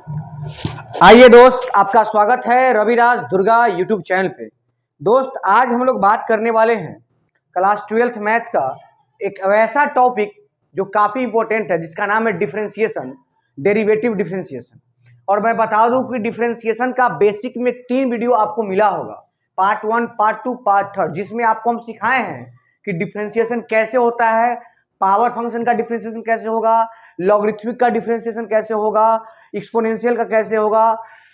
आइए दोस्त, आपका स्वागत है रविराज दुर्गा यूट्यूब चैनल पे। दोस्त, आज हम लोग बात करने वाले हैं क्लास 12th मैथ का एक वैसा टॉपिक जो काफ़ी इंपॉर्टेंट है, जिसका नाम है डिफरेंशिएशन, डेरिवेटिव डिफरेंशिएशन। और मैं बता दूं कि डिफरेंशिएशन का बेसिक में 3 वीडियो आपको मिला होगा, पार्ट 1, पार्ट 2, पार्ट 3, जिसमें आपको हम सिखाए हैं कि डिफरेंशिएशन कैसे होता है, पावर फंक्शन का डिफरेंशिएशन कैसे होगा, लॉगरिथमिक का डिफरेंशिएशन कैसे होगा, एक्सपोनेंशियल का कैसे होगा,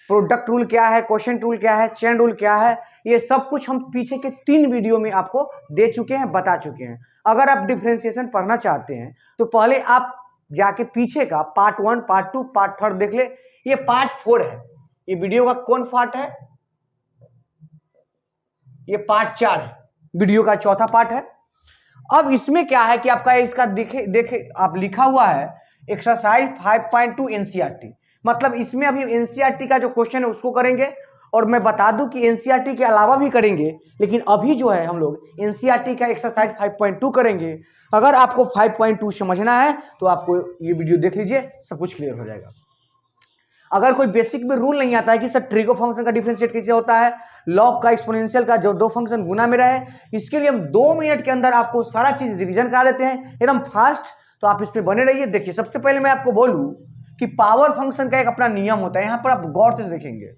प्रोडक्ट रूल क्या है, क्वोशिएंट रूल क्या है, चेन रूल क्या है। ये सब कुछ हम पीछे के 3 वीडियो में आपको दे चुके हैं, बता चुके हैं। अगर आप डिफरेंशिएशन पढ़ना चाहते हैं तो पहले आप जाके पीछे का पार्ट 1, पार्ट 2, पार्ट 3 देख ले। ये पार्ट 4 है। ये वीडियो का कौन पार्ट है? ये पार्ट 4 है, वीडियो का चौथा पार्ट है। अब इसमें क्या है कि आपका इसका देखे देखे आप लिखा हुआ है एक्सरसाइज 5.2 एनसीईआरटी। मतलब इसमें अभी एनसीईआरटी का जो क्वेश्चन है उसको करेंगे, और मैं बता दूं कि एनसीईआरटी के अलावा भी करेंगे, लेकिन अभी जो है हम लोग एनसीईआरटी का एक्सरसाइज 5.2 करेंगे। अगर आपको 5.2 समझना है तो आपको ये वीडियो देख लीजिए, सब कुछ क्लियर हो जाएगा। अगर कोई बेसिक में रूल नहीं आता है कि सर ट्रिगो फंक्शन का डिफरेंशिएट कैसे होता है, लॉग का, एक्सपोनेंशियल का, जो दो फंक्शन गुना में रहे, इसके लिए हम 2 मिनट के अंदर आपको सारा चीज रिवीजन करा देते हैं एकदम फास्ट। तो आप इस पे बने रहिए। देखिए, सबसे पहले मैं आपको बोलूं कि पावर फंक्शन का एक अपना नियम होता है। यहां पर आप गौर से देखेंगे,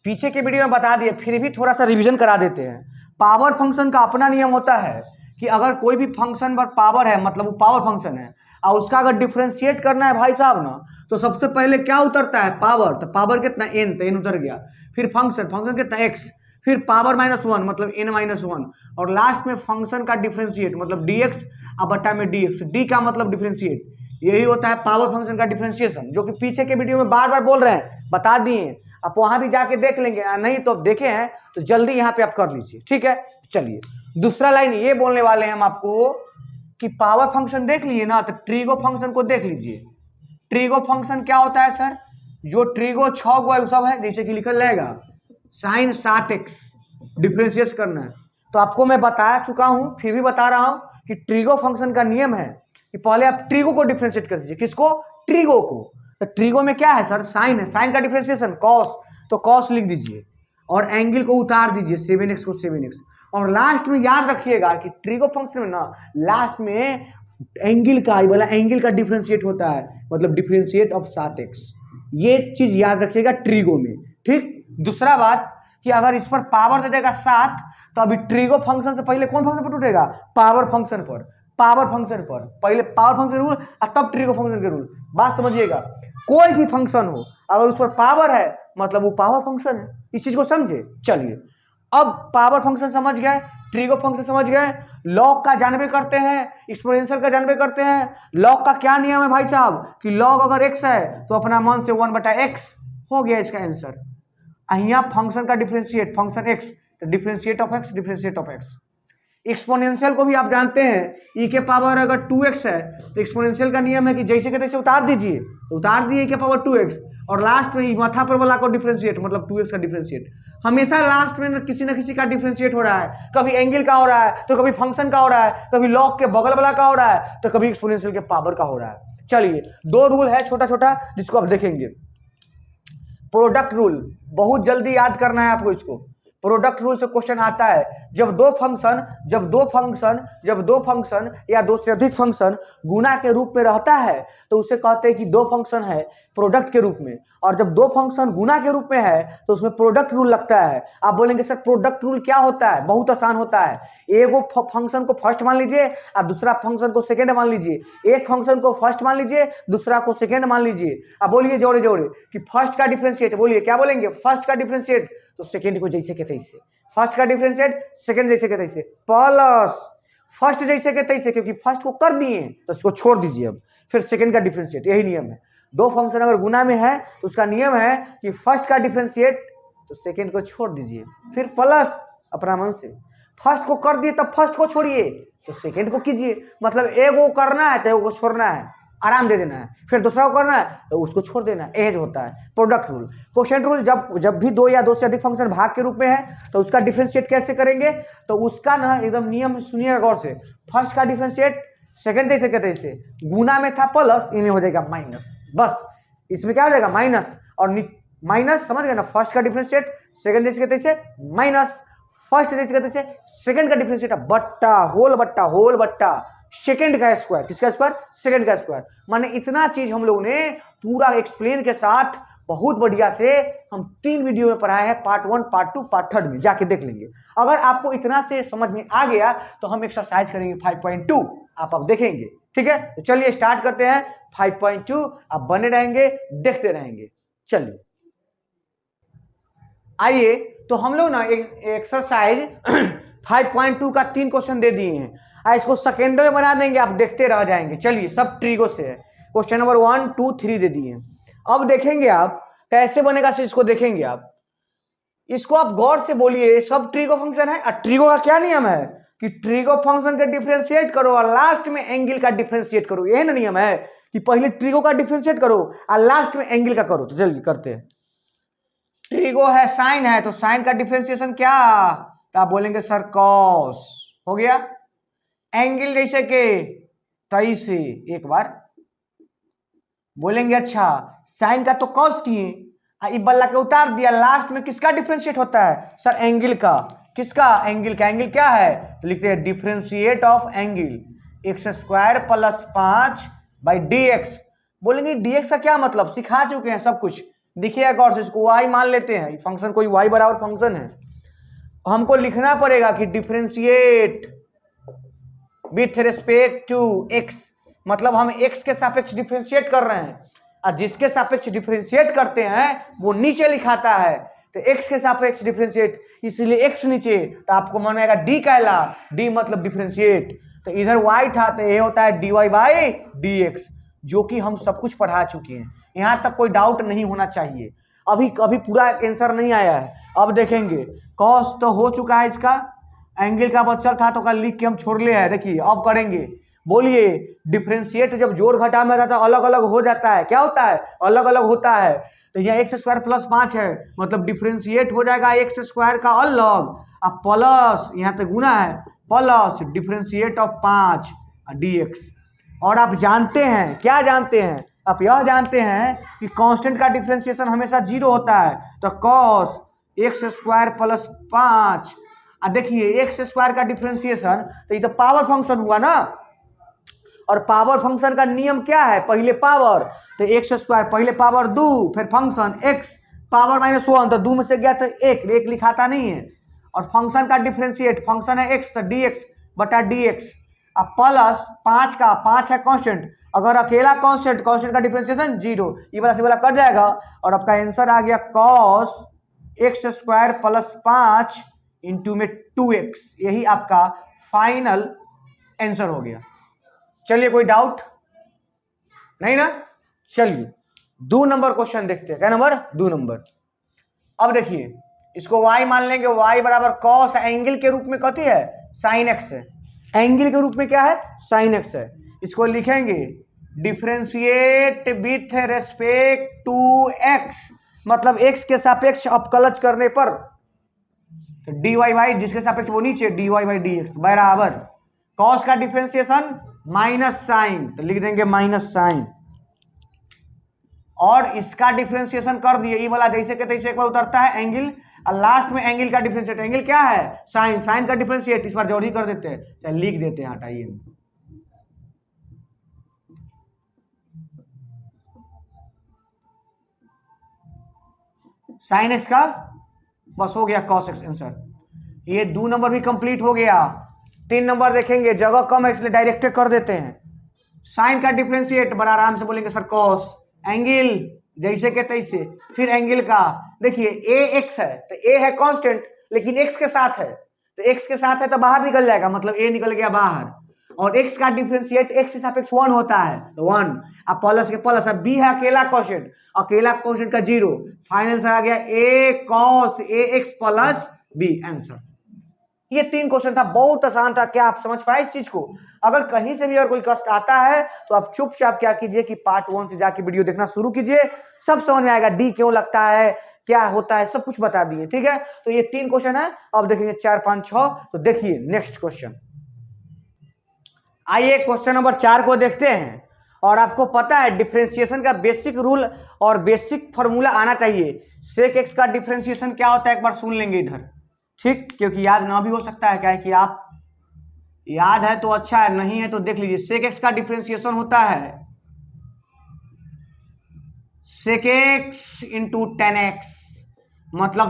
पीछे के वीडियो में बता दिए, फिर भी थोड़ा सा रिवीजन करा देते हैं। पावर फंक्शन का अपना नियम होता है कि अगर कोई भी फंक्शन पर पावर है, मतलब वो पावर फंक्शन है, और उसका अगर डिफरेंशिएट करना है भाई साहब ना, तो सबसे पहले क्या उतरता है? पावर। तो पावर कितना? n, तो n उतर गया। फिर फंक्शन, फंक्शन कितना? x। फिर पावर -1 मतलब n-1, और लास्ट में फंक्शन का डिफरेंशिएट मतलब dx अब बटा में dx। d का मतलब डिफरेंशिएट। यही होता है पावर फंक्शन का डिफरेंशिएशन, जो कि पीछे के वीडियो में बार बार बोल रहे हैं, बता दिए। आप वहां भी जाके देख लेंगे, नहीं तो आप देखे हैं तो जल्दी यहाँ पे आप कर लीजिए, ठीक है। चलिए, दूसरा लाइन ये बोलने वाले हैं हम आपको कि पावर फंक्शन देख लिए ना, तो ट्रिगो फंक्शन को देख लीजिए। ट्रिगो फंक्शन क्या होता है सर? जो ट्रिगो 6 गो सब है, जैसे कि लिखल रहेगा sin 7x, डिफरेंशिएट करना है। तो आपको मैं बता चुका हूं, फिर भी बता रहा हूं कि ट्रिगो फंक्शन का नियम है कि पहले आप ट्रिगो को डिफरेंशिएट कर दीजिए। किसको? ट्रिगो को। तो ट्रिगो में क्या है सर? साइन है। साइन का डिफरेंशिएशन कॉस, तो कॉस लिख दीजिए और एंगल को उतार दीजिए, 7x को 7x। और लास्ट में याद रखिएगा कि ट्रिगो फंक्शन में ना लास्ट में एंगल का, ये वाला एंगल का डिफरेंशिएट होता है, मतलब डिफरेंशिएट ऑफ 7x। ये चीज याद रखिएगा ट्रिगो में, ठीक। दूसरा बात कि अगर इस पर पावर दे देगा 7, तो अभी ट्रिगो फंक्शन से पहले कौन फंक्शन पर टूटेगा? पावर फंक्शन पर। पावर फंक्शन पर पहले पावर फंक्शन रूल और तब ट्रिगो फंक्शन के रूल। बात समझिएगा, कोई भी फंक्शन हो अगर उस पर पावर है मतलब वो पावर फंक्शन है। इस चीज को समझे। चलिए, अब पावर फंक्शन समझ गए, ट्रिगो फंक्शन समझ गए, लॉग का जानबे करते हैं, एक्सपोनेंशियल का जानबे करते हैं। लॉग का क्या नियम है भाई साहब कि लॉग अगर x है तो अपना मान से 1/x हो गया इसका आंसर। अहिया फंक्शन का डिफरेंशिएट, फंक्शन x, तो differentiate of x, differentiate of x। Exponential को भी आप जानते हैं, e के पावर अगर 2x है तो एक्सपोनेंशियल का नियम है कि जैसे के तैसे उतार दीजिए, उतार दिए e के पावर 2x, और लास्ट में माथा पर वाला को डिफरेंशिएट मतलब 2x का डिफरेंशिएट। हमेशा लास्ट में किसी न किसी का डिफरेंशिएट हो रहा है, कभी एंगल का हो रहा है, तो कभी फंक्शन का हो रहा है, कभी लॉग के बगल वाला का हो रहा है, तो कभी एक्सपोनेंशियल के पावर का हो रहा है। चलिए, 2 रूल है छोटा छोटा जिसको आप देखेंगे। प्रोडक्ट रूल बहुत जल्दी याद करना है आपको। इसको प्रोडक्ट रूल से क्वेश्चन आता है, जब दो फंक्शन या 2 से अधिक फंक्शन गुणा के रूप में रहता है तो उसे कहते हैं कि 2 फंक्शन है प्रोडक्ट के रूप में। और जब 2 फंक्शन गुणा के रूप में है तो उसमें प्रोडक्ट रूल लगता है। आप बोलेंगे सर प्रोडक्ट रूल क्या होता है? बहुत आसान होता है। एक फंक्शन को फर्स्ट मान लीजिए और दूसरा फंक्शन को सेकेंड मान लीजिए। एक फंक्शन को फर्स्ट मान लीजिए, दूसरा को सेकेंड मान लीजिए। अब बोलिए जोड़े जोड़े कि फर्स्ट का डिफरेंशिएट, बोलिए क्या बोलेंगे? फर्स्ट का डिफरेंशिएट तो सेकेंड को जैसे के तैसे, फर्स्ट का डिफरेंशिएट सेकेंड जैसे के तैसे, प्लस फर्स्ट जैसे के तैसे, क्योंकि फर्स्ट को कर दिए तो इसको छोड़ दीजिए। अब फिर सेकेंड का डिफरेंशिएट, यही नियम है। 2 फंक्शन अगर गुना में है तो उसका नियम है कि फर्स्ट का डिफरेंशिएट तो सेकेंड को छोड़ दीजिए, फिर प्लस अपना मन से फर्स्ट को कर दिए तब फर्स्ट को छोड़िए तो सेकेंड को कीजिए। मतलब एक को करना है तो एक को छोड़ना है, आराम दे देना है। फिर दूसरा को करना है तो उसको छोड़ देना है। एज होता है प्रोडक्ट रूल। क्वोशिएंट रूल, जब भी 2 या 2 से अधिक फंक्शन भाग के रूप में है तो उसका डिफरेंशिएट कैसे करेंगे? तो उसका ना एकदम नियम सुनिएगा गौर से। फर्स्ट का डिफरेंशिएट सेकंड तरीके से कैसे, गुना में था प्लस, इनमें हो जाएगा माइनस, बस इसमें क्या हो जाएगा माइनस, और माइनस समझ गए ना, फर्स्ट का डिफरेंशिएट सेकंड तरीके से माइनस, फर्स्ट तरीके से सेकंड का डिफरेंशिएट बट्टा होल बट्टा सेकंड का स्क्वायर, किसका स्क्वायर, सेकंड का स्क्वायर। माने इतना चीज हम लोगों ने पूरा एक्सप्लेन के साथ बहुत बढ़िया से हम 3 वीडियो में पढ़ाए हैं, पार्ट 1, पार्ट 2, पार्ट 3 में जाके देख लेंगे। अगर आपको इतना से समझ में आ गया तो हम एक्सरसाइज करेंगे 5.2, आप अब देखेंगे, ठीक है। तो चलिए स्टार्ट करते हैं 5.2, आप बने रहेंगे, देखते रहेंगे। चलिए आइए, तो हम लोग ना एक एक्सरसाइज 5.2 का 3 क्वेश्चन दे दिए हैं, इसको सेकेंडों में बना देंगे, आप देखते रह जाएंगे। चलिए सब ट्रिगो से है, क्वेश्चन नंबर 1, 2, 3 दे दिए हैं। अब देखेंगे आप कैसे बनेगा, इसको देखेंगे आप, इसको आप गौर से बोलिए, सब ट्रिगो फंक्शन है। और ट्रिगो का क्या नियम है कि ट्रिगो फंक्शन का डिफरेंशिएट करो और लास्ट में एंगल का डिफरेंशिएट करो, यही ना नियम है कि पहले ट्रिगो का डिफरेंशिएट करो और लास्ट में एंगल का करो। तो जल्दी करते हैं। ट्रिगो है, साइन है, तो साइन का डिफरेंशिएशन क्या, तो आप बोलेंगे सर कॉस, हो गया। एंगल जैसे के 23 से एक बार बोलेंगे, अच्छा साइन का तो कॉस किए, बल्ला के उतार दिया, लास्ट में किसका डिफरेंशिएट होता है सर, एंगल का। किसका, एंगल का। एंगल क्या है तो लिखते हैं differentiate of angle x² + 5 by dx। बोलेंगे dx का क्या मतलब, सिखा चुके हैं सब कुछ, देखिए गौर से, इसको y मान लेते हैं, फंक्शन कोई y बराबर फंक्शन है, हमको लिखना पड़ेगा कि differentiate with respect to x, मतलब हम x के सापेक्ष डिफरेंशिएट कर रहे हैं, और जिसके सापेक्ष डिफरेंशिएट करते हैं वो नीचे लिखाता है, तो x के सापेक्ष डिफरेंशिएट, इसलिए x नीचे, तो आपको मन आएगा d कहला, d मतलब डिफरेंशिएट, तो इधर y था तो ये होता है dy/dx, जो कि हम सब कुछ पढ़ा चुके हैं, यहां तक कोई डाउट नहीं होना चाहिए। अभी पूरा आंसर नहीं आया है, अब देखेंगे। कॉस तो हो चुका है, इसका एंगल का बचल था तो कल लिख के हम छोड़ ले है, देखिए अब करेंगे। बोलिए डिफरेंशिएट जब जोड़ घटा में रहता है अलग अलग हो जाता है, क्या होता है, अलग अलग होता है। तो यहाँ x² + 5 है, मतलब डिफरेंशिएट हो जाएगा x² का अलग, अब प्लस यहाँ तो गुना है, प्लस डिफरेंशिएट ऑफ 5 dx। और आप जानते हैं, क्या जानते हैं, आप यह जानते हैं कि कांस्टेंट का डिफरेंशिएशन हमेशा 0 होता है, तो cos x² + 5, देखिए x² का डिफरेंशिएशन, तो ये तो पावर फंक्शन हुआ ना, और पावर फंक्शन का नियम क्या है, पहले पावर, तो x² पहले पावर 2, फिर फंक्शन x पावर -1, तो 2 में से गया तो 1 लिखाता नहीं है, और फंक्शन का डिफरेंशिएट, फंक्शन है x तो dx/dx, अब प्लस 5 है कांस्टेंट, अगर अकेला कांस्टेंट का डिफरेंशिएशन 0, ये वाला से वाला कट जाएगा, और आपका आंसर आ गया cos x² + 5 इंटू में 2x, यही आपका फाइनल आंसर हो गया। चलिए कोई डाउट नहीं ना, चलिए 2 नंबर क्वेश्चन देखते हैं, क्या नंबर, 2 नंबर। अब देखिए इसको y मान लेंगे, y बराबर cos, एंगल के रूप में कथी है, sin x है, एंगल के रूप में क्या है, sin x है, इसको लिखेंगे differentiate with respect to x, मतलब x के सापेक्ष अपकलज करने पर, तो dy जिसके सापेक्ष वो नीचे, dy/dx बराबर cos का डिफरेंशिएशन माइनस साइन, तो लिख देंगे माइनस साइन, और इसका डिफरेंशिएशन कर दिए, ये वाला जैसे के तैसे एक बार उतरता है एंगल, और लास्ट में एंगल का डिफरेंशिएट, एंगल क्या है साइन, साइन का डिफरेंशिएट इस बार जोड़ ही कर देते हैं, चलिए लिख देते हैं, हटाइए, साइन एक्स का बस हो गया cos x आंसर। ये 2 नंबर भी कंप्लीट हो गया। 3 नंबर देखेंगे, जगह कम है इसलिए डायरेक्ट कर देते हैं। साइन का डिफरेंशिएट बड़ा आराम से बोलेंगे सर cos, एंगल जैसे के तैसे, फिर एंगल का, देखिए ए एक्स है तो ए है कांस्टेंट लेकिन एक्स के साथ है, तो एक्स के साथ है तो बाहर निकल जाएगा, मतलब ए निकल गया बाहर, और एक्स का डिफरेंशिएट एक्स के सापेक्ष 1 होता है तो 1, अब प्लस के प्लस, अब बी है अकेला कांस्टेंट का 0, फाइनल आंसर आ गया a cos ax plus B answer. ये 3 क्वेश्चन था, बहुत आसान था, क्या आप समझ पाए इस चीज को? अगर कहीं से भी अगर कोई कष्ट आता है तो आप चुपचाप क्या कीजिए कि पार्ट 1 से जाके वीडियो देखना शुरू कीजिए, सब समझ में आएगा, डी क्यों लगता है, क्या होता है, सब कुछ बता दिए, ठीक है। तो ये 3 क्वेश्चन है, अब देखेंगे 4, 5, 6, तो देखिए नेक्स्ट क्वेश्चन, आइए क्वेश्चन नंबर 4 को देखते हैं। और आपको पता है डिफरेंशिएशन का बेसिक रूल और बेसिक फॉर्मूला आना चाहिए। सेक एक्स का डिफरेंशिएशन क्या होता है एक बार सुन लेंगे इधर, ठीक, क्योंकि याद ना भी हो सकता है, क्या है कि आप याद है तो अच्छा है, नहीं है तो देख लीजिए। सेक एक्स का डिफरेंशिएशन होता है sec x into tan x. मतलब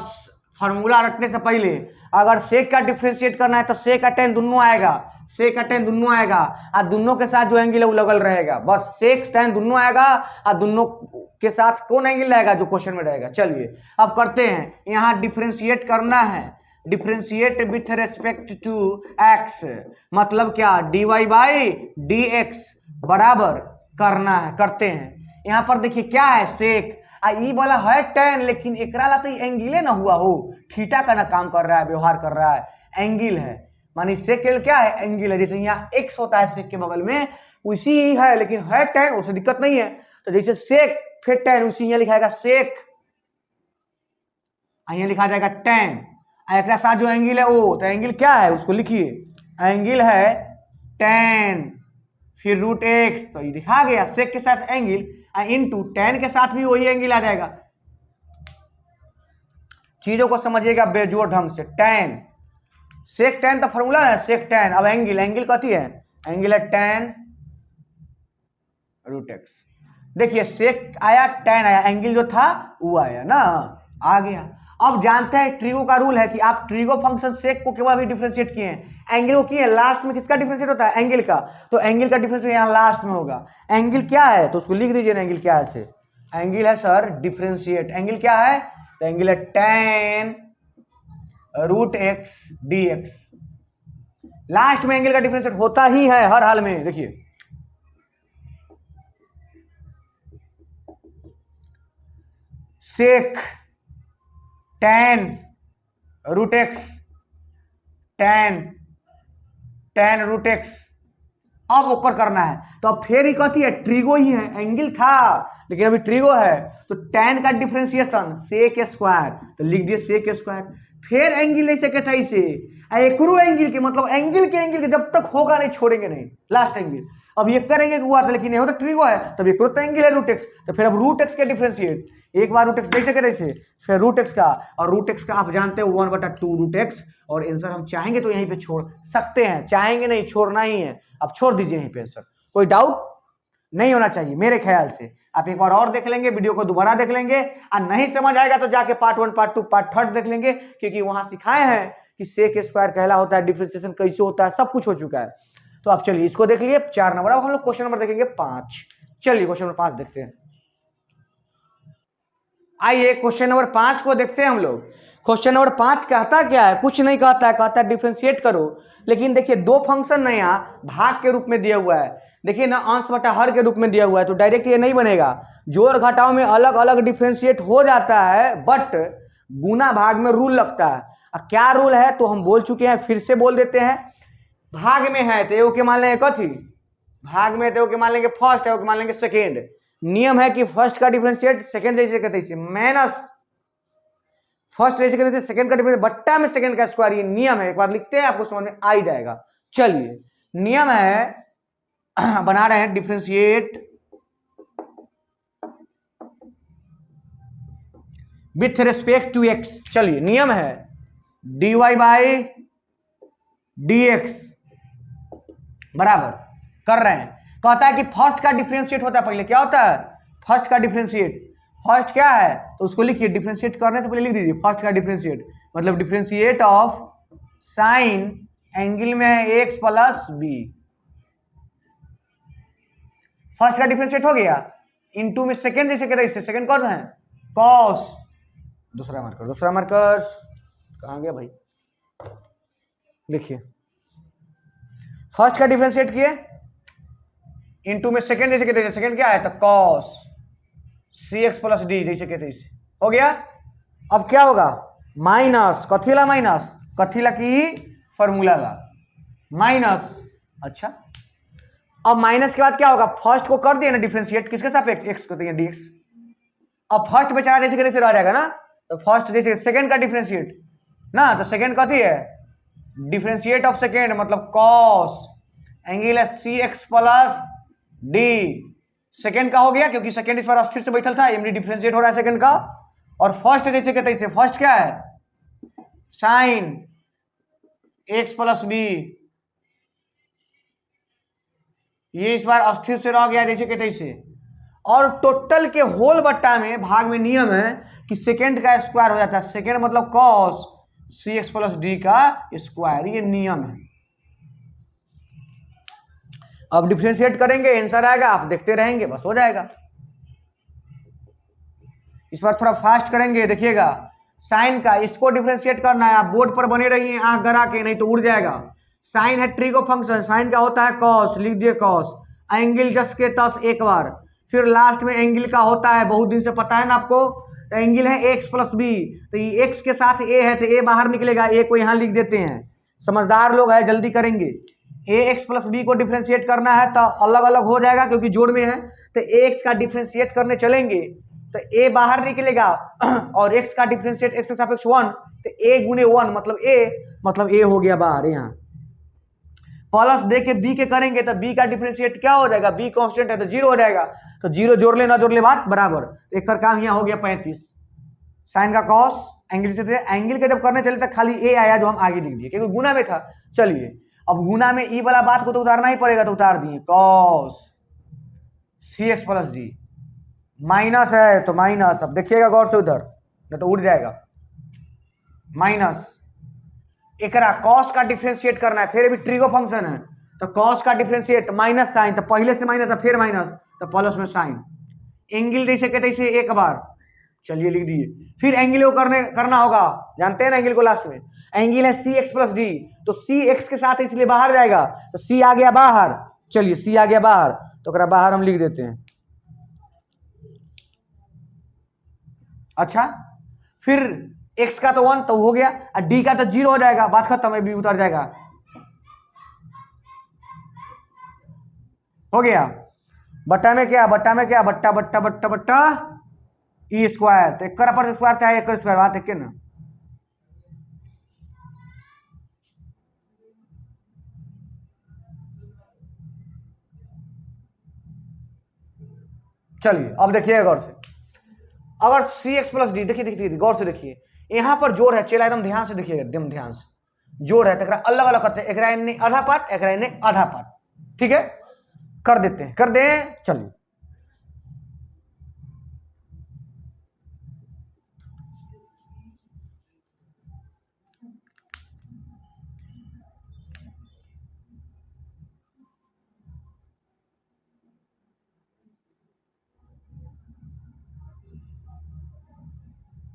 फॉर्मूला रखने से पहले अगर सेक का डिफरेंशिएट करना है तो सेक का टेन दोनों आएगा, सेक का टेन दोनों आएगा और दोनों के साथ जो एंगल है वो लगल रहेगा। बस सेक टेन दोनों आएगा और दोनों के साथ कौन एंगल रहेगा जो क्वेश्चन में रहेगा। चलिए अब करते हैं, यहाँ डिफरेंशिएट करना है, differentiate with respect to x, मतलब क्या dy बाई डी एक्स बराबर करना है। करते हैं, यहाँ पर देखिए क्या है सेक ई वाला है टेन, लेकिन एकरा ला तो एंगल ना हुआ हो, थीटा का ना काम कर रहा है, व्यवहार कर रहा है, एंगल है। मानी सेक क्या है, एंगल है। जैसे यहाँ एक्स होता है सेक के बगल में उसी ही है, लेकिन है टेन, उससे दिक्कत नहीं है। तो जैसे सेक फिर टेन, उसी यहाँ लिखा जाएगा सेक, यहाँ लिखा जाएगा टेन, एक साथ जो एंगल है वो, तो एंगल क्या है उसको लिखिए, एंगल है टेन फिर रूट एक्स, तो ये दिखा गया सेक के साथ एंगल इनटू टेन के साथ भी वही एंगल आ जाएगा। चीजों को समझिएगा बेजोड़ ढंग से। टेन सेक टेन तो फॉर्मूला है सेक टेन, अब एंगल, एंगल कथी है, एंगल है टेन रूट एक्स। देखिए सेक आया टेन आया, एंगल जो था वो आया ना, आ गया। अब जानते हैं ट्रिगो का रूल है कि आप ट्रिगो फंक्शन सेक को केवल भी डिफरेंशिएट किए हैं, एंगल को किए लास्ट में किसका डिफरेंशिएट होता है, एंगल का, तो एंगल का डिफरेंशिएट यहाँ लास्ट में होगा। एंगल क्या है तो उसको लिख दीजिए ना, एंगल क्या है से, एंगल है सर डिफरेंशिएट, एंगल क्या है तो एंगल है tan root x d x. Last में एंगल का डिफरेंशिएट होता ही है हर हाल में। देखिए sec tan root x, tan tan root x, अब ऊपर करना है तो अब फिर ही कहती है ट्रिगो ही है, एंगल था लेकिन अभी ट्रिगो है, तो टेन का डिफरेंशिएशन सेक स्क्वायर, तो लिख दिए सेक स्क्वायर, फिर एंगल ऐसे कहता है इसे एकरो एंगल के, मतलब एंगल के जब तक होगा नहीं छोड़ेंगे नहीं, लास्ट एंगल। अब ये करेंगे हुआ था लेकिन ये होता ट्रिगो है, तब एकरो तो एंगल है रूट एक्स, तो फिर अब रूट एक्स के डिफरेंशिएट, एक बार रूट एक्स कैसे करे से, फिर रूट एक्स का, और रूट एक्स का आप जानते हो 1/2 रूट एक्स, और आंसर हम चाहेंगे तो यहीं पे छोड़ सकते हैं, चाहेंगे नहीं छोड़ना ही है, अब छोड़ दीजिए यहीं पे आंसर, कोई डाउट नहीं होना चाहिए मेरे ख्याल से। आप एक बार और देख लेंगे, वीडियो को दोबारा देख लेंगे, और नहीं समझ आएगा तो जाके पार्ट 1 पार्ट 2 पार्ट 3 देख लेंगे, क्योंकि वहां सिखाए हैं कि सेक स्क्वायर कहला होता है, डिफरेंशिएशन कैसे होता है, सब कुछ हो चुका है। तो आप चलिए इसको देख लिए 4 नंबर। अब हम लोग क्वेश्चन नंबर देखेंगे 5। चलिए क्वेश्चन नंबर 5 देखते हैं। आइए क्वेश्चन नंबर 5 को देखते हैं हम लोग। क्वेश्चन नंबर 5 कहता क्या है, कुछ नहीं कहता है, कहता है डिफरेंशिएट करो। लेकिन देखिए दो फंक्शन ना यहाँ भाग के रूप में दिया हुआ है, देखिए ना अंश बटा हर के रूप में दिया हुआ है, तो डायरेक्ट ये नहीं बनेगा, जोड़ घटाव में अलग अलग डिफरेंशिएट हो जाता है, बट गुना भाग में रूल लगता है। क्या रूल है तो हम बोल चुके हैं, फिर से बोल देते हैं। भाग में है तो के मान लेंगे कथी, भाग में तो के मान लेंगे फर्स्ट, है मान लेंगे सेकेंड। नियम है कि फर्स्ट का डिफरेंशिएट सेकेंड जैसे कहते हैं, माइनस फर्स्ट जैसे कहते हैं सेकेंड का डिफरेंशिएट बट्टा में सेकेंड का स्क्वायर, ये नियम है, एक बार लिखते हैं आपको समझ में आ ही जाएगा। चलिए नियम है, बना रहे हैं differentiate with respect to x. चलिए नियम है dy बाई डी एक्स बराबर कर रहे हैं, कहता है कि फर्स्ट का डिफरेंशिएट होता है, पहले क्या होता है फर्स्ट का डिफरेंशिएट, फर्स्ट क्या है तो उसको लिखिए, डिफरेंशिएट करने से पहले लिख दीजिए फर्स्ट का डिफरेंशिएट, मतलब डिफरेंशिएट ऑफ साइन एंगल में है एक्स प्लस बी। फर्स्ट का डिफरेंशिएट हो गया, इनटू में सेकेंड जैसे कह रहे हैं, सेकेंड कौन है कॉस, दूसरा मार्कर, दूसरा मार्कर कहां गया भाई, देखिए फर्स्ट का डिफरेंशिएट किए, इनटू में सेकेंड जैसे कहते हैं, सेकेंड क्या है तो cos c x plus D जैसे कहते हैं, हो गया। अब क्या होगा माइनस, कथीला माइनस, कथीला की फॉर्मूला ला माइनस, अच्छा अब माइनस के बाद क्या होगा, फर्स्ट को कर दिया ना डिफरेंशिएट किसके सापेक्ष, एक्स को डी एक्स, अब फर्स्ट बेचारा जैसे कैसे रह जाएगा ना, तो फर्स्ट जैसे सेकेंड का डिफरेंशिएट ना, तो सेकेंड कथी है डिफरेंशिएट ऑफ सेकेंड, मतलब कॉस एंगल है सी एक्स प्लस डी। सेकेंड का हो गया क्योंकि सेकेंड इस बार अस्थिर से बैठल था, एमडी डिफरेंशिएट हो रहा है सेकेंड का। और फर्स्ट जैसे के तैसे, फर्स्ट क्या है साइन एक्स प्लस बी, ये इस बार अस्थिर से रह गया जैसे के तैसे। और टोटल के होल बट्टा में भाग में नियम है कि सेकेंड का स्क्वायर हो जाता है, सेकेंड मतलब cos c x plus D का स्क्वायर, ये नियम है। अब डिफरेंशिएट करेंगे आंसर आएगा, आप देखते रहेंगे बस हो जाएगा। इस बार थोड़ा फास्ट करेंगे, देखिएगा साइन का इसको डिफरेंशिएट करना है, आप बोर्ड पर बने रहिए आंख गरा के, नहीं तो उड़ जाएगा। साइन है ट्रिगो फंक्शन, साइन का होता है कॉस, लिख दिए कॉस, एंगल जस के तस एक बार, फिर लास्ट में एंगल का होता है, बहुत दिन से पता है ना आपको, एंगल है एक्स प्लस बी, तो ये एक्स के साथ ए है तो ए बाहर निकलेगा, ए को यहाँ लिख देते हैं, समझदार लोग है जल्दी करेंगे। ए एक्स प्लस बी को डिफरेंशिएट करना है तो अलग अलग हो जाएगा क्योंकि जोड़ में है, तो ए एक्स का डिफरेंशिएट करने चलेंगे तो ए बाहर निकलेगा और एक्स का डिफरेंशिएट एक्स के सापेक्ष 1, तो ए गुने 1 मतलब ए हो गया बाहर। यहाँ प्लस दे के बी के करेंगे तो बी का डिफरेंशिएट क्या हो जाएगा, बी कांस्टेंट है तो 0 हो जाएगा, तो 0 जोड़ ले ना जोड़ ले बात बराबर, एक का काम यहाँ हो गया 35। साइन का कॉस एंगल से थे, एंगल के जब करने चले तो खाली ए आया जो हम आगे लिख दिए क्योंकि गुना में था। चलिए अब गुना में ई वाला बात को तो उतारना ही पड़ेगा, तो उतार दिए cos c x plus D, minus है तो माइनस, अब देखिएगा गौर से उधर नहीं तो उड़ जाएगा, माइनस एकरा कॉस का डिफरेंशिएट करना है, फिर भी ट्रिगो फंक्शन है तो कॉस का डिफरेंशिएट माइनस साइन, तो पहले से माइनस है फिर माइनस तो प्लस में साइन, एंगल जैसे कहते इसे एक बार, चलिए लिख दिए, फिर एंगल को करना होगा, जानते हैं ना एंगल को लास्ट में, एंगल है सी एक्स प्लस डी, तो सी एक्स के साथ इसलिए बाहर जाएगा तो सी आ गया बाहर, चलिए सी आ गया बाहर तो बाहर हम लिख देते हैं। अच्छा फिर x का तो 1 तो हो गया और d का तो 0 हो जाएगा, बात खत्म है, b उतर जाएगा, हो गया। बट्टा में क्या बट्टा बट्टा बट्टा बट्टा ई स्क्वायर, तो एक पर स्क्वायर चाहे एक स्क्वायर, बात एक ना। चलिए अब देखिए गौर से, अगर सी एक्स प्लस डी, देखिए गौर से देखिए, यहाँ पर जोड़ है, चला एकदम ध्यान से देखिएगा, एकदम ध्यान से जोड़ है तो अलग अलग करते हैं, एक इन्हें आधा पार्ट एक इन्हें आधा पार्ट, ठीक है कर देते हैं, कर दें। चलिए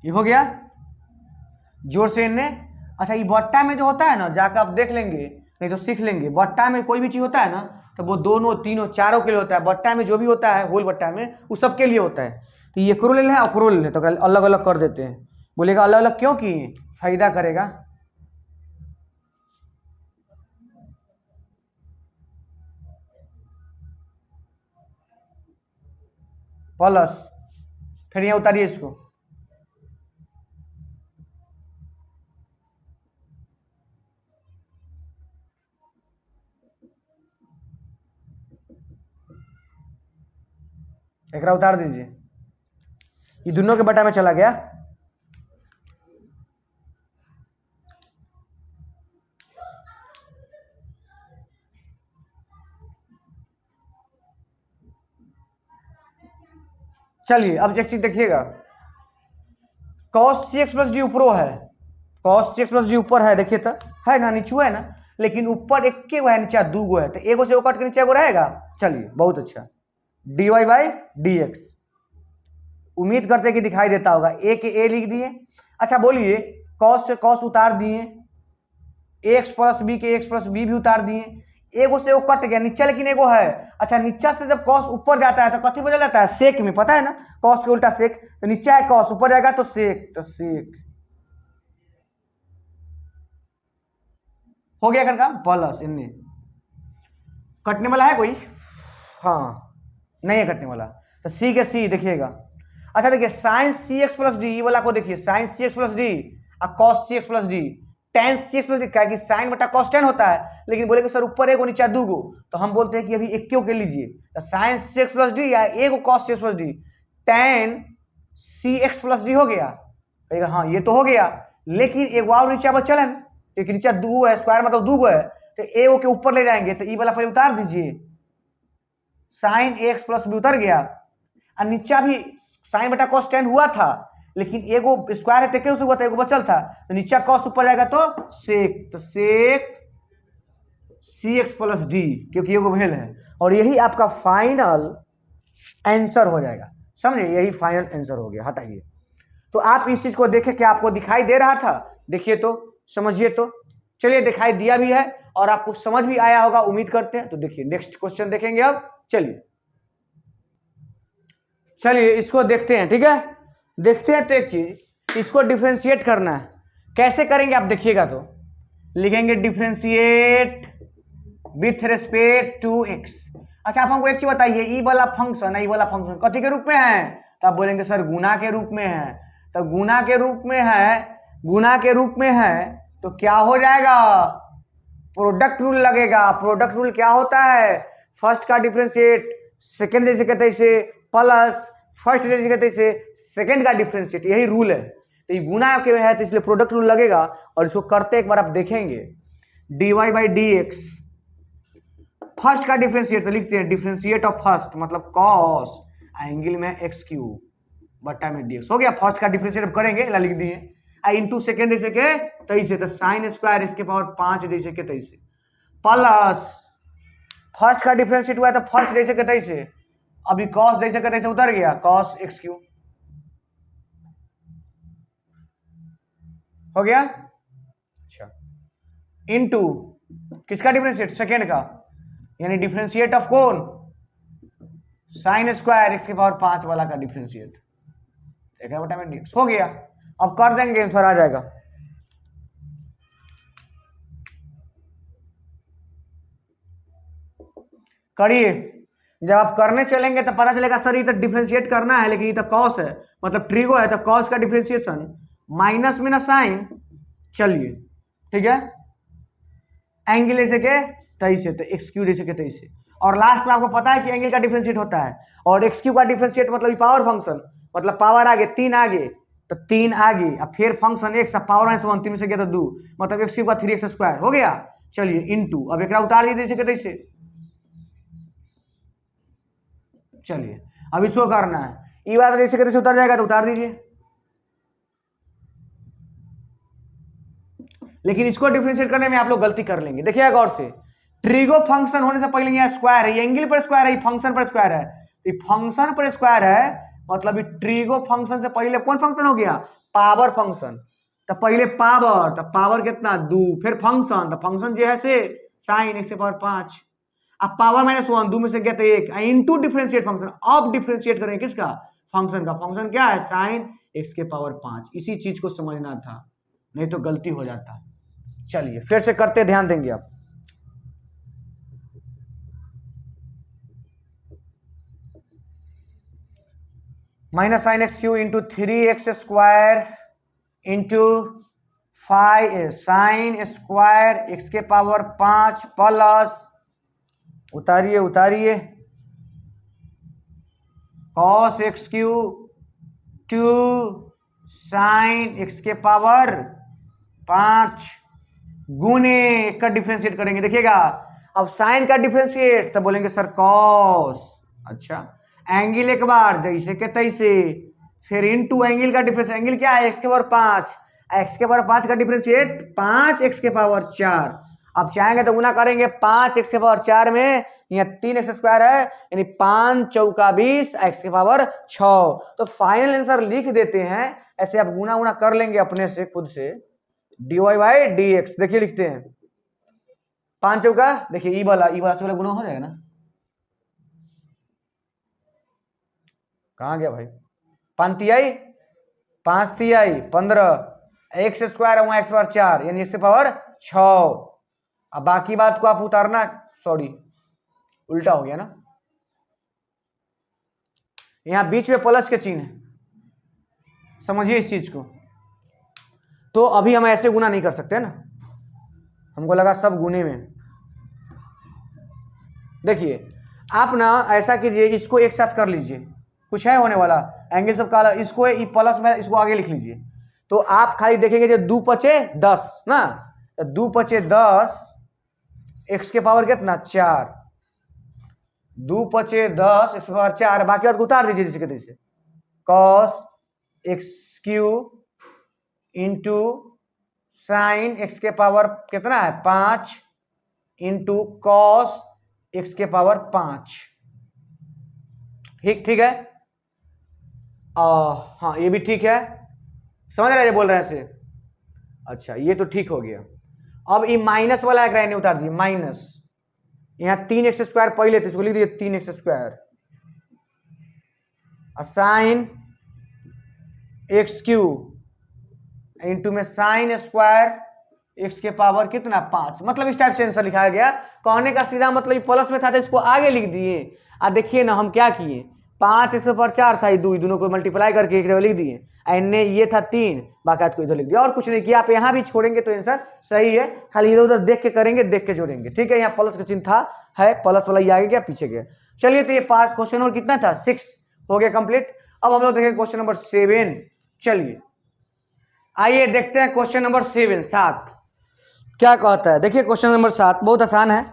ये हो गया जोर से इन्हें। अच्छा ये बट्टा में जो होता है ना, जाकर आप देख लेंगे नहीं तो सीख लेंगे, बट्टा में कोई भी चीज होता है ना तो वो दोनों तीनों चारों के लिए होता है, बट्टा में जो भी होता है होल बट्टा में वो सबके लिए होता है। तो ये क्रोल है और क्रोल है तो अलग अलग कर देते हैं, बोलेगा अलग अलग क्यों किए, फायदा करेगा। प्लस फिर यहाँ उतारिए इसको, एक उतार दीजिए, ये दोनों के बटा में चला गया। चलिए अब एक चीज देखिएगा, cos cx प्लस डी ऊपरो है, cos cx प्लस डी ऊपर है, देखिए तो है ना, नीचे है ना, लेकिन ऊपर एक के है नीचे दो गो है, तो एगो से वो कट के नीचे एगो रहेगा। चलिए बहुत अच्छा, d y by d x, उम्मीद करते कि दिखाई देता होगा, ए के ए लिख दिए। अच्छा बोलिए कॉस से कॉस उतार दिए, एक्स प्लस बी के एक्स प्लस बी भी उतार दिए, एगो से वो कट गया नीचे लेकिन एगो है। अच्छा नीचा से जब कॉस ऊपर जाता है तो कथी बदल जाता है, सेक में, पता है ना कॉस के उल्टा सेक, तो नीचे है कॉस ऊपर जाएगा तो सेक, तो सेक हो गया का प्लस, इनने कटने वाला है कोई, हाँ नहीं है कटने वाला, तो सी के सी देखिएगा। अच्छा देखिए sine c x plus d वाला को देखिए, sine c x plus d और cos c x plus d, tan cx plus d, क्या कि साइन बटा cos tan होता है, लेकिन बोले कि सर ऊपर एक और नीचे दो गो, तो हम बोलते हैं कि अभी एक क्यों के लीजिए, तो साइन cx प्लस डी या एक cos cx plus d, tan cx plus D हो गया, कहेगा हाँ ये तो हो गया, लेकिन एक और नीचे बचलन, क्योंकि नीचे दो है, स्क्वायर मतलब दो है, तो ए के ऊपर ले जाएंगे, तो ई वाला पहले उतार दीजिए, साइन एक्स प्लस बी उतर गया, और नीचा भी साइन बटा cos tan हुआ था, लेकिन एगो स्क्वायर है तो कैसे हुआ था, एगो बचल था, तो नीचा cos ऊपर जाएगा तो सेक, तो सेक cx प्लस डी, क्योंकि एगो भेल है, और यही आपका फाइनल आंसर हो जाएगा, समझे, यही फाइनल आंसर हो गया। हटाइए, तो आप इस चीज को देखें, क्या आपको दिखाई दे रहा था, देखिए तो, समझिए तो, चलिए दिखाई दिया भी है और आपको समझ भी आया होगा, उम्मीद करते हैं। तो देखिए नेक्स्ट क्वेश्चन देखेंगे अब, चलिए इसको देखते हैं, ठीक है, देखते हैं। तो एक चीज, इसको डिफरेंशिएट करना है, कैसे करेंगे आप देखिएगा, तो लिखेंगे differentiate with respect to x. अच्छा, आप हमको एक चीज बताइए, ई वाला फंक्शन है, ई वाला फंक्शन कथी के रूप में है, तो आप बोलेंगे सर गुना के रूप में है, तो गुना के रूप में है, गुना के रूप में है, तो क्या हो जाएगा, प्रोडक्ट रूल लगेगा। प्रोडक्ट रूल क्या होता है, फर्स्ट का डिफरेंशिएट सेकंड जैसे कहते हैं इसे, प्लस फर्स्ट जैसे कहते हैं इसे सेकंड का डिफरेंशिएट, यही रूल है। तो ये गुना के है तो इसलिए प्रोडक्ट रूल लगेगा, और इसको करते एक बार आप देखेंगे, dy by d x, first का डिफरेंशिएट तो लिखते हैं डिफरेंशिएट ऑफ फर्स्ट मतलब cos एंगल में एक्स क्यूब बटा में dx हो गया। फर्स्ट का डिफरेंशिएट करेंगे, लिख दिए, इंटू सेकेंड जैसे के तेईस, तो साइन स्क्वायर इसके पावर 5 जैसे के तेईस, प्लस फर्स्ट का डिफरेंशिएट हुआ है तो फर्स्ट जैसे के तेईस, अभी cos जैसे के तेईस उतर गया, cos एक्स क्यूब हो गया। अच्छा, इनटू किसका डिफरेंशिएट, सेकेंड का, यानी डिफरेंशिएट ऑफ कौन, साइन स्क्वायर एक्स के पावर 5 वाला का डिफरेंशिएट, बटा में dx हो गया। अब कर देंगे, आंसर आ जाएगा। करिए, जब आप करने चलेंगे तो पता चलेगा सर ये तो डिफरेंशिएट करना है, लेकिन ये तो कॉस है, मतलब ट्रिगो है, तो कॉस का डिफरेंशिएशन माइनस में ना साइन, चलिए ठीक है, एंगल ऐसे के तेईस है तो एक्स क्यू जैसे के तेईस है, और लास्ट में आपको पता है कि एंगल का डिफरेंशिएट होता है, और एक्स क्यू का डिफरेंशिएट मतलब पावर फंक्शन, मतलब पावर आगे 3 आगे तो 3 आगे, अब फिर फंक्शन एक्स पावर माइनस 1 3 में से गया तो 2, मतलब एक्स क्यू का 3x स्क्वायर हो गया। चलिए इनटू, अब एक उतार दीजिए जैसे के तैसे, चलिए अब इसको करना है, ये बात जैसे के तैसे उतर जाएगा तो उतार दीजिए, लेकिन इसको डिफरेंशिएट करने में आप लोग गलती कर लेंगे। देखिए गौर से, ट्रिगो फंक्शन होने से पहले यहाँ स्क्वायर है, ये एंगल पर स्क्वायर है, ये फंक्शन पर स्क्वायर है, ये फंक्शन पर स्क्वायर है, मतलब ये ट्रिगो फंक्शन से पहले कौन फंक्शन हो गया, पावर फंक्शन, तो पहले पावर, तो पावर कितना 2, फिर फंक्शन, तो फंक्शन जो है से साइन एक्स के पावर 5, अब पावर माइनस 1 2 में से गया तो 1 इंटू डिफरेंशिएट फंक्शन, अब डिफरेंशिएट करेंगे किसका, फंक्शन का, फंक्शन क्या है साइन एक्स के पावर 5, इसी चीज को समझना था, नहीं तो गलती हो जाता। चलिए फिर से करते, ध्यान देंगे आप, minus sine x cube into 3x square into 5 sine square x के पावर 5 प्लस, उतारिए उतारिए, cos x cube 2 sine x के पावर 5 गुने एक का डिफरेंशिएट करेंगे, देखिएगा अब साइन का डिफरेंशिएट तो बोलेंगे सर cos, अच्छा एंगल एक बार जैसे के तैसे, फिर इनटू एंगल का डिफरेंस, एंगल क्या है एक्स के पावर 5, एक्स के पावर 5 का डिफरेंशिएट 5 एक्स के पावर 4, अब चाहेंगे तो गुना करेंगे 5 एक्स के पावर 4 में, यहाँ 3 एक्स स्क्वायर है, यानी 5 चौका 20 एक्स के पावर 6, तो फाइनल आंसर लिख देते हैं, ऐसे आप गुना गुना कर लेंगे अपने से खुद से, dy बाई डी एक्स, देखिए लिखते हैं 5 चौका, देखिए ई वाला से वाला गुना हो जाएगा ना, कहाँ गया भाई, 5 तिहाई 5 तिहाई 15, एक्स स्क्वायर है वहां एक्स पावर 4, यानी एक्स पावर 6, अब बाकी बात को आप उतारना, सॉरी उल्टा हो गया ना, यहां बीच में प्लस के चिन्ह है, समझिए इस चीज को, तो अभी हम ऐसे गुना नहीं कर सकते ना, हमको लगा सब गुने में। देखिए आप ना ऐसा कीजिए, इसको एक साथ कर लीजिए, कुछ है होने वाला, एंगल सब काला, इसको प्लस में इसको आगे लिख लीजिए। तो आप खाली देखेंगे जो 2 पचे 10 ना, 2 पचे 10, एक्स के पावर कितना 4, 2 पचे 10 एक्स के पावर 4, बाकी बात को उतार दीजिए जैसे कहते हैं, cos x cube into sine x के पावर कितना है 5 इंटू कॉस एक्स के पावर 5। ठीक है, हाँ ये भी ठीक है, समझ रहे बोल रहे हैं ऐसे। अच्छा ये तो ठीक हो गया। अब ये माइनस वाला है, उतार दिए माइनस, यहां 3x स्क्वायर पहले थे, इसको लिख दिए 3x square, sign x cube into में साइन स्क्वायर एक्स के पावर कितना 5, मतलब इस टाइप से आंसर लिखाया गया। कहने का सीधा मतलब प्लस में था तो इसको आगे लिख दिए। अब देखिए ना हम क्या किए, 5 इसके ऊपर 4 था, दोनों को मल्टीप्लाई करके एक लिख दिए, एने ये था 3, बाकी को इधर लिख दिया, और कुछ नहीं किया। आप यहाँ भी छोड़ेंगे तो आंसर सही है, खाली इधर उधर देख के करेंगे, देख के जोड़ेंगे। ठीक है, यहाँ प्लस का चिन्ह था, है प्लस वाला, ये आगे गया पीछे गया। चलिए तो ये पार्ट क्वेश्चन नंबर कितना था 6 हो गया कंप्लीट। अब हम लोग देखेंगे क्वेश्चन नंबर 7। चलिए आइए देखते हैं क्वेश्चन नंबर 7 क्या कहता है। देखिए क्वेश्चन नंबर 7 बहुत आसान है,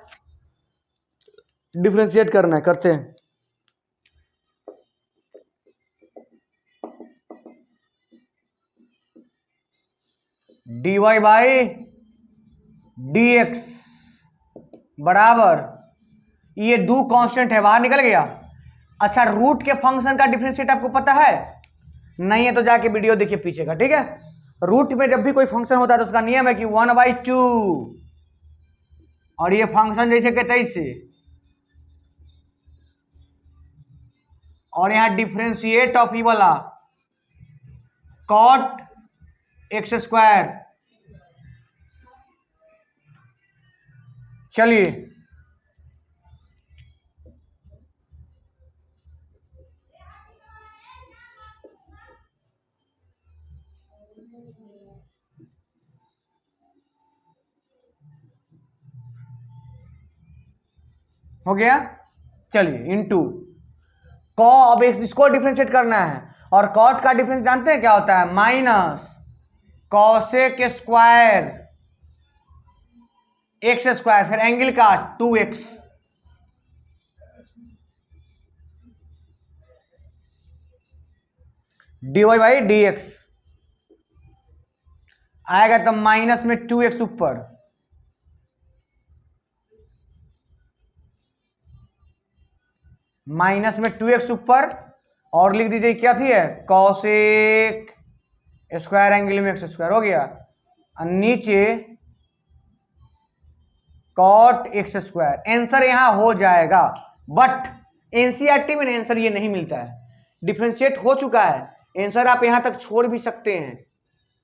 डिफरेंशिएट करना है, करते हैं। dy बाई dx बराबर, ये 2 कांस्टेंट है, बाहर निकल गया। अच्छा रूट के फंक्शन का डिफरेंशिएट आपको पता है? नहीं है तो जाके वीडियो देखिए पीछे का, ठीक है। रूट में जब भी कोई फंक्शन होता है तो उसका नियम है कि 1/2, और ये फंक्शन जैसे के तैसे, और यहां डिफरेंशिएट ऑफ ई वाला कॉट एक्स स्क्वायर। चलिए हो गया। चलिए इनटू कॉ, अब इसको डिफरेंशिएट करना है, और कॉट का डिफरेंस जानते हैं क्या होता है, minus cosec square x square, फिर एंगल का 2x, dy बाई dx आएगा तो माइनस में 2x ऊपर, माइनस में 2x ऊपर, और लिख दीजिए क्या थी है कॉसेक स्क्वायर एंगल में एक्स स्क्वायर हो गया, और नीचे कॉट एक्स स्क्वायर। आंसर यहां हो जाएगा, बट एनसीईआरटी में आंसर ये नहीं मिलता है, डिफरेंशिएट हो चुका है आंसर, आप यहां तक छोड़ भी सकते हैं,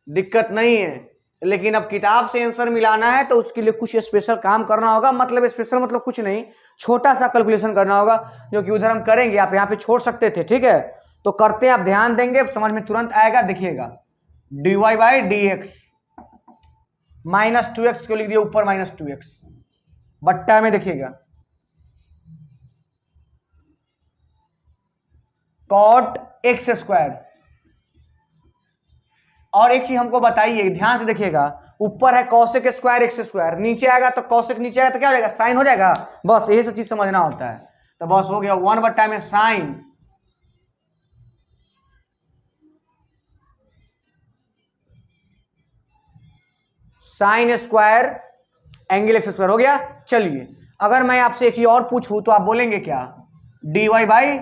दिक्कत नहीं है। लेकिन अब किताब से आंसर मिलाना है तो उसके लिए कुछ स्पेशल काम करना होगा, मतलब स्पेशल मतलब कुछ नहीं, छोटा सा कैलकुलेशन करना होगा, जो कि उधर हम करेंगे, आप यहाँ पे छोड़ सकते थे। ठीक है तो करते हैं, आप ध्यान देंगे समझ में तुरंत आएगा। देखिएगा dy by dx minus 2x को लिख दिया ऊपर, माइनस 2x बट्टा में, देखिएगा कॉट एक्स स्क्वायर। और एक चीज हमको बताइए, ध्यान से देखिएगा, ऊपर है कॉसेक स्क्वायर एक्स स्क्वायर, नीचे आएगा तो कॉसेक, नीचे आएगा तो क्या हो जाएगा साइन हो जाएगा, बस यही सब चीज समझना होता है। तो बस हो गया 1 बट्टा में sine square angle x square हो गया। चलिए अगर मैं आपसे एक चीज और पूछूं तो आप बोलेंगे क्या, dy बाई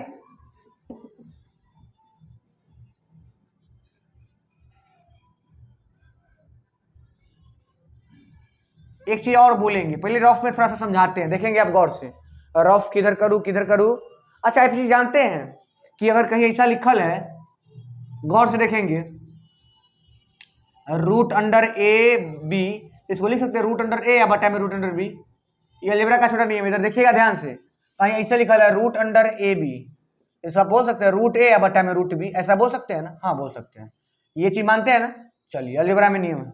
एक चीज और बोलेंगे, पहले रफ में थोड़ा सा समझाते हैं, देखेंगे आप गौर से, रफ किधर करूं किधर करूं। अच्छा आप चीज जानते हैं कि अगर कहीं ऐसा लिखल है, गौर से देखेंगे, रूट अंडर ए बी, इसको लिख सकते हैं रूट अंडर ए या बटा में रूट अंडर बी, ये अलजेब्रा का छोटा नियम है। इधर देखिएगा ध्यान से, कहीं ऐसे लिखा है रूट अंडर ए बी, इसको आप बोल सकते हैं रूट ए या बटा में रूट बी, ऐसा बोल सकते हैं ना, हाँ बोल सकते हैं। ये चीज मानते हैं ना। चलिए अलजेब्रा में नियम है,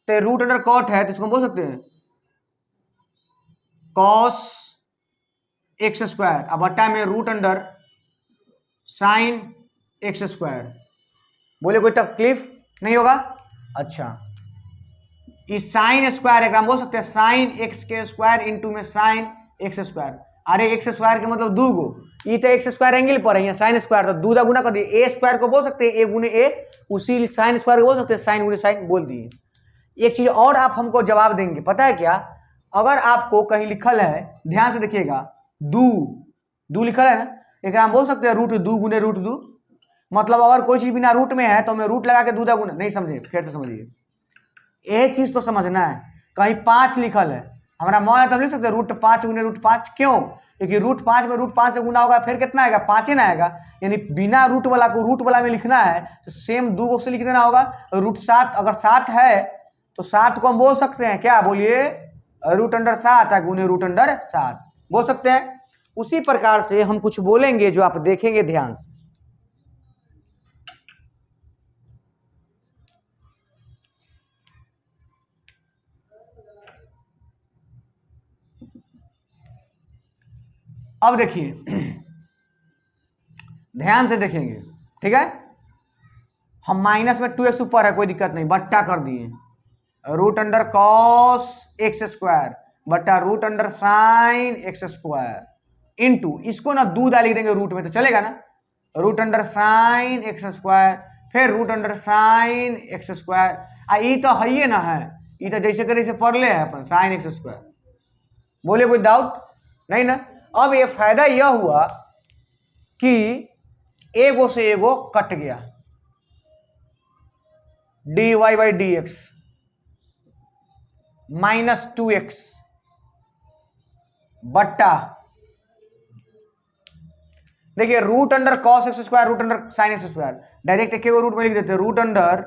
तो रूट अंडर कॉट है तो इसको हम बोल सकते हैं कॉस एक्स स्क्वायर, अब बट्टा में root under sine x square. बोले कोई तकलीफ नहीं होगा। अच्छा, इस साइन स्क्वायर है हम बोल सकते हैं साइन एक्स के स्क्वायर इंटू में साइन एक्स स्क्वायर। अरे एक्स स्क्वायर के मतलब दू गो, ये तो एक्स स्क्वायर एंगल पर है, साइन स्क्वायर तो दू दा गुना कर दिए, ए स्क्वायर को बोल सकते हैं ए गुने ए, उसी साइन स्क्वायर को बोल सकते हैं साइन गुने साइन, बोल दिए। एक चीज और आप हमको जवाब देंगे, पता है क्या? अगर आपको कहीं लिखल है, ध्यान से देखिएगा, दू लिखल है ना, एक हम बोल सकते हैं रूट दू गुने रूट दू। मतलब अगर कोई चीज बिना रूट में है तो हमें रूट लगा के दू दा गुना, नहीं समझे फिर से समझिए, एक चीज तो समझना है, कहीं 5 लिखल है, हमारा मन है तब लिख सकते हैं रूट 5 गुने रूट 5, क्यों? क्योंकि रूट 5 में रूट 5 से गुना होगा फिर कितना आएगा? 5 ही ना आएगा, यानी बिना रूट वाला को रूट वाला में लिखना है तो सेम दू को से लिख देना होगा। रूट 7, अगर 7 है तो 7 को हम बोल सकते हैं क्या? बोलिए रूट अंडर 7 है गुने रूट अंडर 7 बोल सकते हैं। उसी प्रकार से हम कुछ बोलेंगे जो आप देखेंगे ध्यान से। अब देखिए ध्यान से देखेंगे, ठीक है? हम माइनस में 2x ऊपर है, कोई दिक्कत नहीं, बट्टा कर दिए root under cos x square बट्टा root under sine x square into, इसको ना दू दा लिख देंगे रूट में तो चलेगा ना, root under sine x square फिर root under sine x square. आ ई तो है ना है, ई तो जैसे करे पढ़ ले है अपन साइन एक्स स्क्वायर। बोले कोई डाउट नहीं ना? अब ये फायदा यह हुआ कि एगो से एगो कट गया, dy by d x minus 2x बट्टा, देखिए root under cos x square root under sine x square, direct एक रूट में लिख देते हैं root under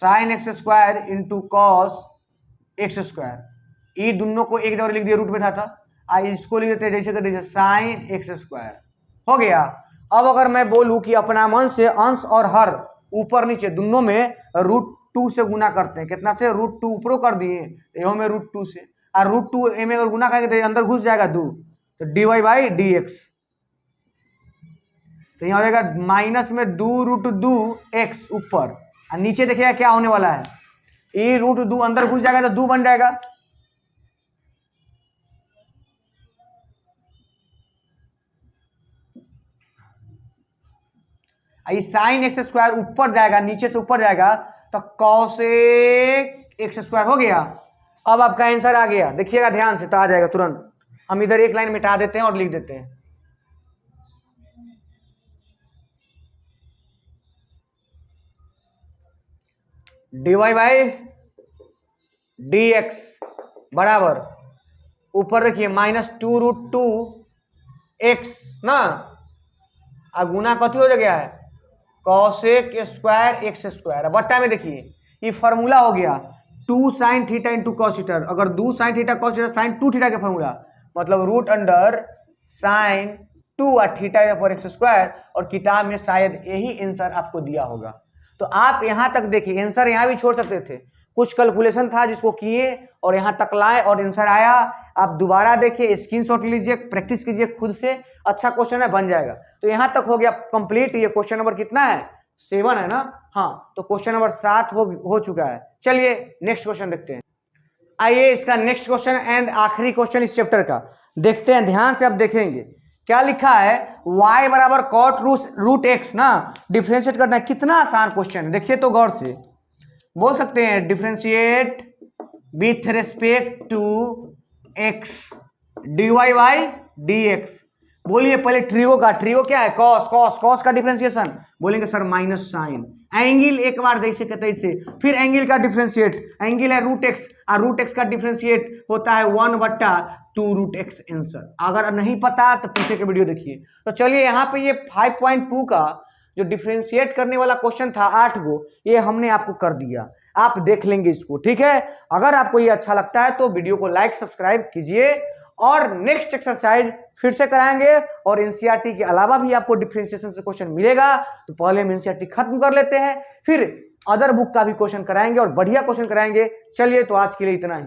sine x square into cos x square. ये दोनों को एक जगह लिख दिया, रूट में था इसको लिख देते हैं जैसे कर दीजिए साइन एक्स स्क्वायर, हो गया। अब अगर मैं बोलूं कि अपना मन से अंश और हर ऊपर नीचे दोनों में रूट 2 से गुना करते हैं, कितना से? रूट 2 ऊपर कर दिए, एहो में रूट 2 से, और रूट 2 ए में अगर गुना करेंगे तो अंदर घुस जाएगा 2, तो dy बाई डी एक्स, तो यहाँ हो जाएगा माइनस में 2 रूट 2 एक्स ऊपर, और नीचे देखिएगा क्या होने वाला है, ये रूट 2 अंदर घुस जाएगा तो 2 बन जाएगा। साइन एक्स स्क्वायर ऊपर जाएगा, नीचे से ऊपर जाएगा तो कॉसेक एक्स स्क्वायर हो गया। अब आपका आंसर आ गया, देखिएगा ध्यान से तो आ जाएगा तुरंत। हम इधर एक लाइन मिटा देते हैं और लिख देते हैं dy बाई डी एक्स बराबर, ऊपर देखिए माइनस 2 रूट 2 एक्स ना, गुना कथी हो गया है? कॉसेक स्क्वायर एक्स स्क्वायर, बट्टा में देखिए ये फॉर्मूला हो गया 2 sine theta into cos theta, अगर 2 sine theta cos theta sine 2 theta का फॉर्मूला, मतलब रूट अंडर साइन 2 और थीटा पर एक्स स्क्वायर, और किताब में शायद यही आंसर आपको दिया होगा। तो आप यहां तक देखिए, आंसर यहां भी छोड़ सकते थे, कुछ कैलकुलेशन था जिसको किए और यहां तक लाए और आंसर आया। आप दोबारा देखिए, स्क्रीनशॉट लीजिए, प्रैक्टिस कीजिए खुद से, अच्छा क्वेश्चन है, बन जाएगा। तो यहां तक हो गया कंप्लीट। ये क्वेश्चन नंबर कितना है? 7 है ना? हाँ, तो क्वेश्चन नंबर 7 हो चुका है। चलिए नेक्स्ट क्वेश्चन देखते हैं। आइए इसका नेक्स्ट क्वेश्चन एंड आखिरी क्वेश्चन इस चैप्टर का देखते हैं, ध्यान से अब देखेंगे क्या लिखा है। y बराबर कॉट रूट एक्स ना, डिफ्रेंशिएट करना है। कितना आसान क्वेश्चन है, देखिए तो गौर से। बोल सकते हैं differentiate with respect to x dy by d x. बोलिए पहले ट्रिगो का, ट्रिगो क्या है? कॉस, कॉस कॉस का डिफ्रेंशिएशन बोलेंगे सर माइनस साइन, एंगल एक बार जैसे के तैसे, फिर एंगल का डिफ्रेंशिएट, एंगल है रूट एक्स और रूट एक्स का डिफ्रेंशिएट होता है 1/2 रूट एक्स आंसर। अगर नहीं पता तो पीछे के वीडियो देखिए। तो चलिए यहाँ पे ये 5.2 का जो डिफ्रेंशिएट करने वाला क्वेश्चन था 8 गो, ये हमने आपको कर दिया, आप देख लेंगे इसको, ठीक है। अगर आपको ये अच्छा लगता है तो वीडियो को लाइक सब्सक्राइब कीजिए और नेक्स्ट एक्सरसाइज फिर से कराएंगे और एनसीईआरटी के अलावा भी आपको डिफरेंशिएशन से क्वेश्चन मिलेगा। तो पहले हम एनसीईआरटी खत्म कर लेते हैं, फिर अदर बुक का भी क्वेश्चन कराएंगे और बढ़िया क्वेश्चन कराएंगे। चलिए तो आज के लिए इतना ही।